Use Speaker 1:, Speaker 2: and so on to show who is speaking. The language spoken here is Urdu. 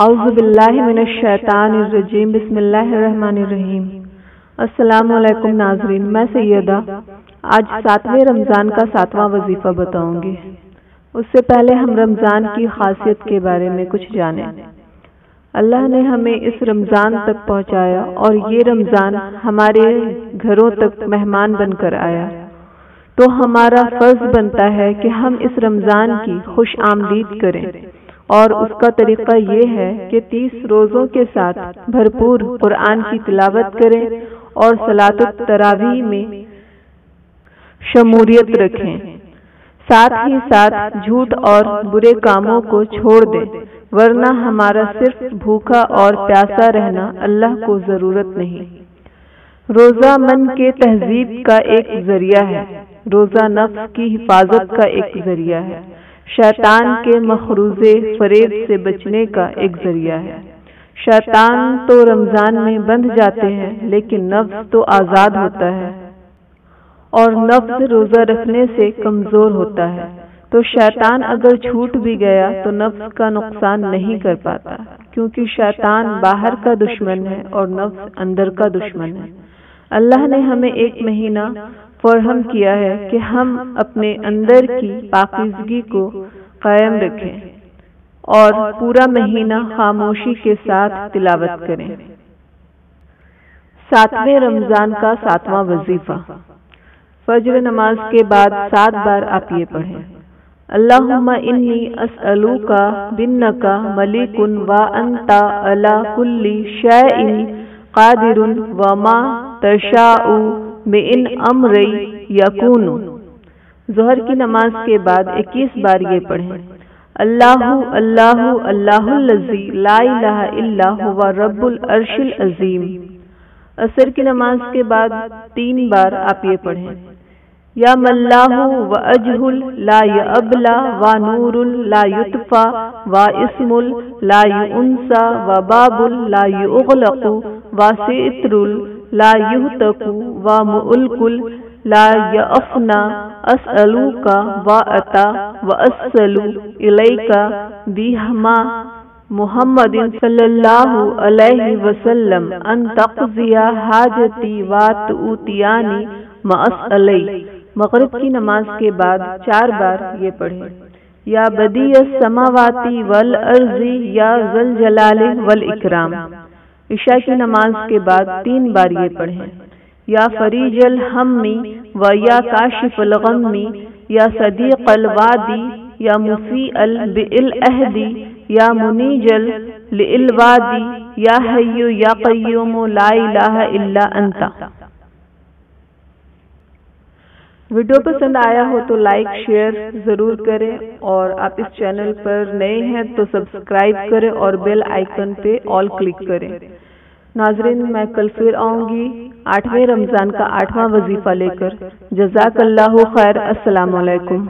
Speaker 1: اعوذ باللہ من الشیطان الرجیم بسم اللہ الرحمن الرحیم۔ السلام علیکم ناظرین، میں سیدہ آج 7ویں رمضان کا 7واں وظیفہ بتاؤں گی۔ اس سے پہلے ہم رمضان کی خاصیت کے بارے میں کچھ جانیں۔ اللہ نے ہمیں اس رمضان تک پہنچایا اور یہ رمضان ہمارے گھروں تک مہمان بن کر آیا، تو ہمارا فرض بنتا ہے کہ ہم اس رمضان کی خوش آمدید کریں، اور اس کا طریقہ یہ ہے کہ 30 روزوں کے ساتھ بھرپور قرآن کی تلاوت کریں اور صلاۃ التراویح میں شمولیت رکھیں، ساتھ ہی ساتھ جھوٹ اور برے کاموں کو چھوڑ دیں، ورنہ ہمارا صرف بھوکا اور پیاسا رہنا اللہ کو ضرورت نہیں۔ روزہ من کے تہذیب کا ایک ذریعہ ہے، روزہ نفس کی حفاظت کا ایک ذریعہ ہے، شیطان کے مخروضے فریب سے بچنے کا ایک ذریعہ ہے۔ شیطان تو رمضان میں بندھ جاتے ہیں، لیکن نفس تو آزاد ہوتا ہے، اور نفس روزہ رکھنے سے کمزور ہوتا ہے، تو شیطان اگر چھوٹ بھی گیا تو نفس کا نقصان نہیں کر پاتا، کیونکہ شیطان باہر کا دشمن ہے اور نفس اندر کا دشمن ہے۔ اللہ نے ہمیں ایک مہینہ فراہم کیا ہے کہ ہم اپنے اندر کی پاکیزگی کو قائم رکھیں اور پورا مہینہ خاموشی کے ساتھ تلاوت کریں۔ 7ویں رمضان کا 7واں وظیفہ۔ فجر نماز کے بعد 7 بار آپ یہ پڑھیں: اللہم انی اسألوک بانک ملک وانت علی کل شیء قادر وما تشاء من امری یکون۔ ظہر کی نماز کے بعد 21 بار یہ پڑھیں: اللہ اللہ اللہ الذی لا الہ الا هو رب العرش العظیم۔ عصر کی نماز کے بعد 3 بار آپ یہ پڑھیں: یا ملاہ و اجہل لا یبلا و نور لا یطفا و اسم لا ینسا و باب لا یغلق و ستر لا یہتک و ملک لا یفنا اسألوک و اتا و اسأل الیک بہما محمد صلی اللہ علیہ وسلم ان تقضی حاجتی و تؤتیانی مسئلی۔ مغرب کی نماز کے بعد 4 بار یہ پڑھیں: یا بدیع السماوات والارض یا ذا الجلال والاکرام۔ عشاء کی نماز کے بعد 3 بار یہ پڑھیں: یا فریج الہم و یا کاشف الغم یا صدیق الوادی یا مفیع بالعہد یا منیجل للوادی یا حی یا قیوم لا الہ الا انت۔ ویڈیو پسند آیا ہو تو لائک شیئر ضرور کریں، اور آپ اس چینل پر نئے ہیں تو سبسکرائب کریں اور بیل آئیکن پہ آل کلک کریں۔ ناظرین، میں کل پھر آؤں گی 8ویں رمضان کا 8واں وظیفہ لے کر۔ جزاک اللہ خیر۔ السلام علیکم۔